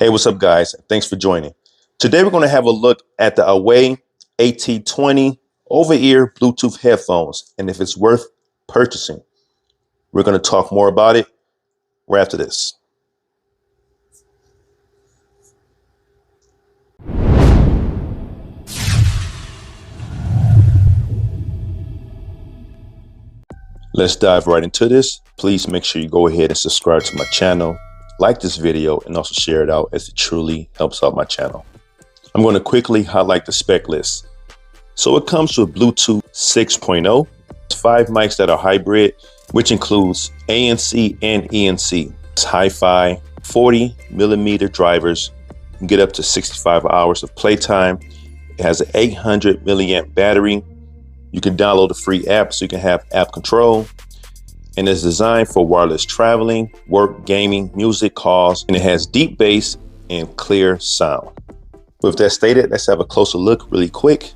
Hey, what's up, guys? Thanks for joining. Today, we're going to have a look at the AWEI AT20 over-ear Bluetooth headphones and if it's worth purchasing. We're going to talk more about it right after this. Let's dive right into this. Please make sure you go ahead and subscribe to my channel, like this video, and also share it out as it truly helps out my channel. I'm going to quickly highlight the spec list. So it comes with Bluetooth 6.0, 5 mics that are hybrid, which includes ANC and ENC. It's hi-fi, 40mm drivers, you can get up to 65 hours of playtime. It has an 800 milliamp battery. You can download a free app so you can have app control. And it's designed for wireless traveling, work, gaming, music, calls, and it has deep bass and clear sound. With that stated, let's have a closer look really quick.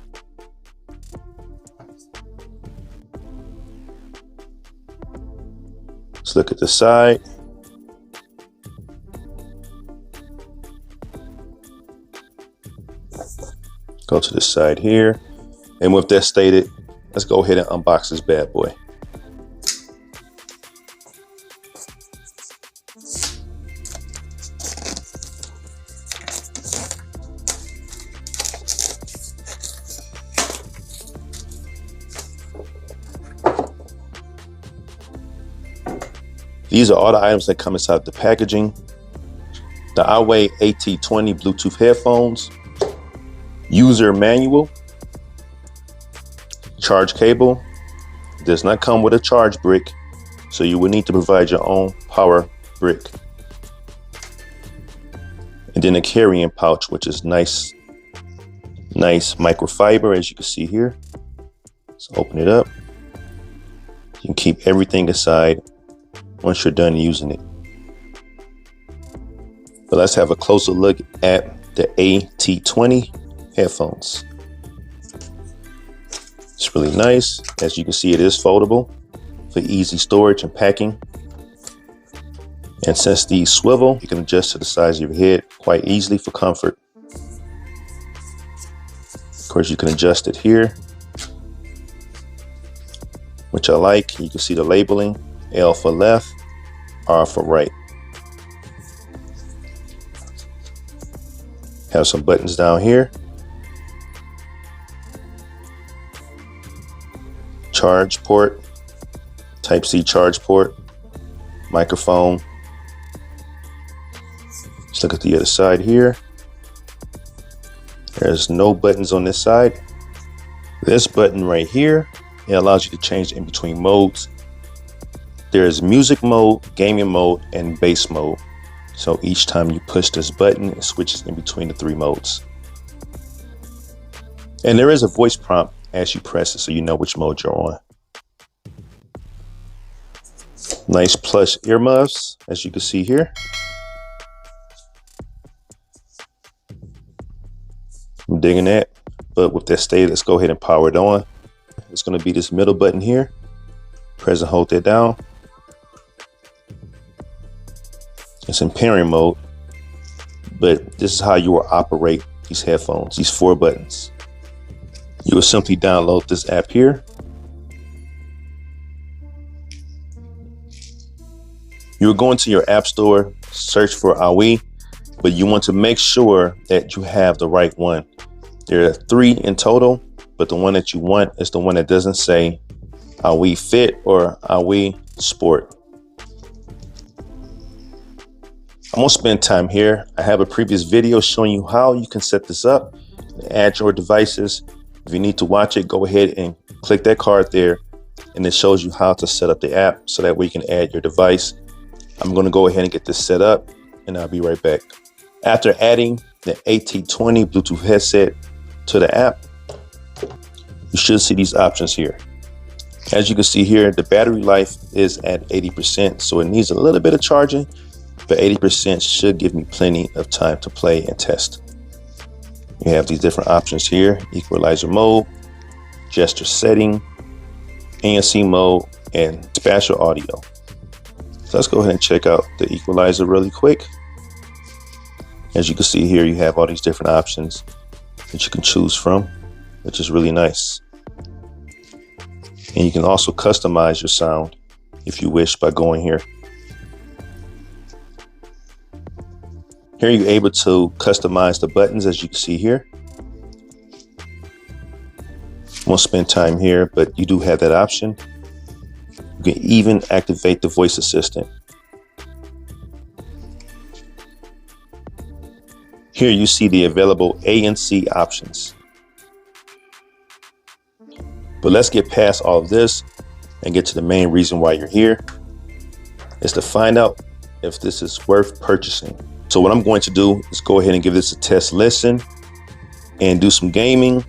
Let's look at the side. Go to the side here. And with that stated, let's go ahead and unbox this bad boy. These are all the items that come inside the packaging. The AWEI AT20 Bluetooth headphones, user manual, charge cable. It does not come with a charge brick, so you will need to provide your own power brick. And then a carrying pouch, which is nice microfiber, as you can see here. So open it up. You can keep everything inside once you're done using it. But let's have a closer look at the AT20 headphones. It's really nice. As you can see, it is foldable for easy storage and packing. And since these swivel, you can adjust to the size of your head quite easily for comfort. Of course, you can adjust it here, which I like. You can see the labeling. L for left, R for right. Have some buttons down here. Charge port, Type-C charge port, microphone. Let's look at the other side here. There's no buttons on this side. This button right here, it allows you to change in between modes. There's music mode, gaming mode, and bass mode. So each time you push this button, it switches in between the 3 modes. And there is a voice prompt as you press it, so you know which mode you're on. Nice plush earmuffs, as you can see here. I'm digging that. But with that stated, let's go ahead and power it on. It's going to be this middle button here. Press and hold that down. It's in pairing mode, but this is how you will operate these headphones, these 4 buttons. You will simply download this app here. You will go into your app store, search for AWEI, but you want to make sure that you have the right one. There are 3 in total, but the one that you want is the one that doesn't say AWEI Fit or AWEI Sport. I'm gonna spend time here. I have a previous video showing you how you can set this up and add your devices. If you need to watch it, go ahead and click that card there, and it shows you how to set up the app so that way you can add your device. I'm gonna go ahead and get this set up, and I'll be right back. After adding the AT20 Bluetooth headset to the app, you should see these options here. As you can see here, the battery life is at 80%, so it needs a little bit of charging, but 80% should give me plenty of time to play and test. You have these different options here: equalizer mode, gesture setting, ANC mode, and spatial audio. So let's go ahead and check out the equalizer really quick. As you can see here, you have all these different options that you can choose from, which is really nice. And you can also customize your sound if you wish by going here. Here you're able to customize the buttons, as you can see here. Won't spend time here, but you do have that option. You can even activate the voice assistant. Here you see the available ANC options. But let's get past all of this and get to the main reason why you're here. It's to find out if this is worth purchasing. So what I'm going to do is go ahead and give this a test listen and do some gaming,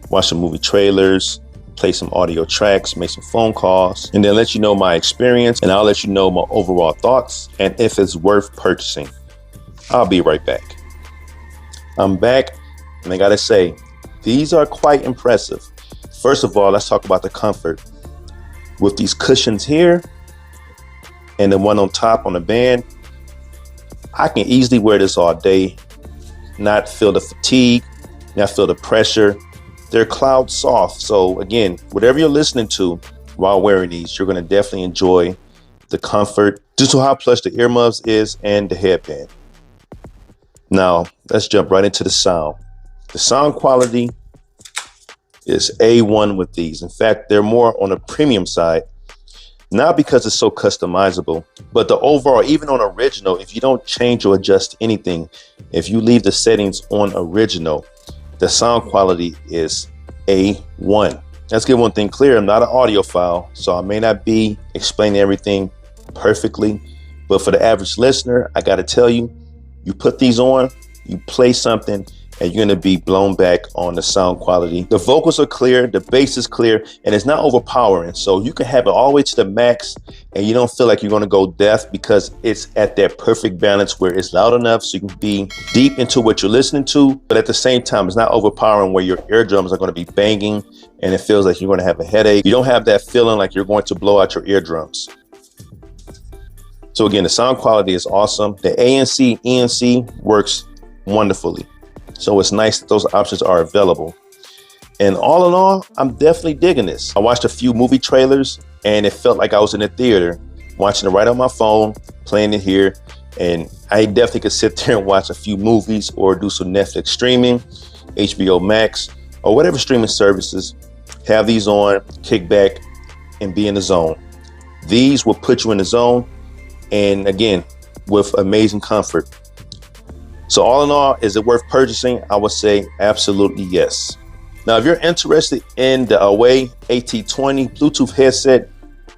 watch some movie trailers, play some audio tracks, make some phone calls, and then let you know my experience, and I'll let you know my overall thoughts and if it's worth purchasing. I'll be right back. I'm back, and I gotta say, these are quite impressive. First of all, let's talk about the comfort. With these cushions here and the one on top on the band, I can easily wear this all day, not feel the fatigue, not feel the pressure. They're cloud soft. So again, whatever you're listening to while wearing these, you're gonna definitely enjoy the comfort due to how plush the earmuffs is and the headband. Now, let's jump right into the sound. The sound quality is A1 with these. In fact, they're more on the premium side. Not because it's so customizable, but the overall, even on original, if you don't change or adjust anything, if you leave the settings on original, the sound quality is A1. Let's get one thing clear. I'm not an audiophile, so I may not be explaining everything perfectly, but for the average listener, I got to tell you, you put these on, you play something, and you're going to be blown back on the sound quality. The vocals are clear, the bass is clear, and it's not overpowering. So you can have it all the way to the max and you don't feel like you're going to go deaf because it's at that perfect balance where it's loud enough so you can be deep into what you're listening to, but at the same time, it's not overpowering where your eardrums are going to be banging and it feels like you're going to have a headache. You don't have that feeling like you're going to blow out your eardrums. So again, the sound quality is awesome. The ANC, ENC works wonderfully. So it's nice that those options are available. And all in all, I'm definitely digging this. I watched a few movie trailers and it felt like I was in a theater, watching it right on my phone, playing it here. And I definitely could sit there and watch a few movies or do some Netflix streaming, HBO Max, or whatever streaming services. Have these on, kick back, and be in the zone. These will put you in the zone. And again, with amazing comfort. So all in all, is it worth purchasing? I would say absolutely yes. Now, if you're interested in the AWEI AT20 Bluetooth headset,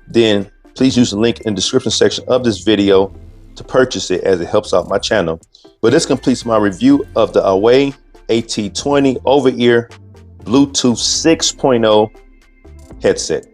then please use the link in the description section of this video to purchase it, as it helps out my channel. But this completes my review of the AWEI AT20 over-ear Bluetooth 6.0 headset.